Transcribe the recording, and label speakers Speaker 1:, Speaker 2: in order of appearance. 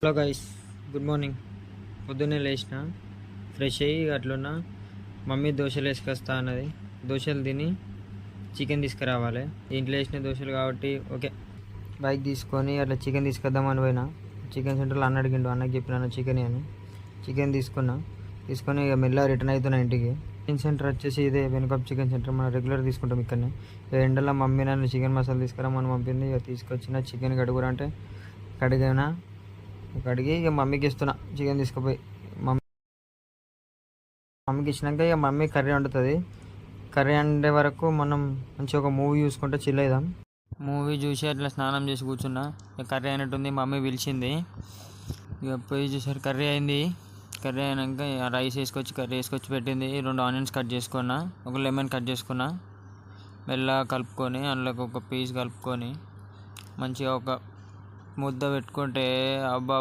Speaker 1: Hello guys, good morning. పొద్దున్నే లేచిన fresh అయ్యి అట్లున్న మమ్మీ దోశలు వేసుకొస్తా అన్నది. దోశలు తిని చికెన్ తీసుకురావాలి. ఇంట్లో వేసిన దోశలు కాబట్టి ఓకే, బైక్ తీసుకొని అట్లా చికెన్ తీసుకొద్దామని పోయినా. చికెన్ సెంటర్లో అన్న అడిగిండు, అన్నకి చెప్పిన చికెన్ అని. చికెన్ తీసుకొని ఇక మెల్లగా రిటర్న్ అవుతున్నా ఇంటికి. చికెన్ సెంటర్ వచ్చేసి ఇదే వెనుకప్ చికెన్ సెంటర్, మనం రెగ్యులర్ తీసుకుంటాం ఇక్కడనే. ఎండలో మమ్మీ నన్ను చికెన్ మసాలా తీసుకురామని పంపింది. ఇక తీసుకొచ్చిన చికెన్ కడుగురా అంటే కడిగినా. కడిగి ఇక మమ్మీకి ఇస్తున్నా చికెన్ తీసుకుపోయి. మమ్మీకి ఇచ్చినాక ఇక మమ్మీ కర్రీ వండుతుంది. కర్రీ వండే వరకు మనం మంచిగా ఒక మూవీ చూసుకుంటే చిల్ అవుదాం. మూవీ చూసి అట్లా స్నానం చేసి కూర్చున్నా. ఇక కర్రీ అయినట్టుంది, మమ్మీ పిలిచింది. ఇక పోయి చూసారు, కర్రీ అయింది. కర్రీ అయినాక రైస్ కర్రీ వేసుకొచ్చి పెట్టింది. 2 ఆనియన్స్ కట్ చేసుకున్నా, ఒక లెమన్ కట్ చేసుకున్నా. మెల్లగా కలుపుకొని అందులోకి ఒక పీస్ కలుపుకొని మంచిగా ఒక ముద్ద పెట్టుకుంటే అబ్బా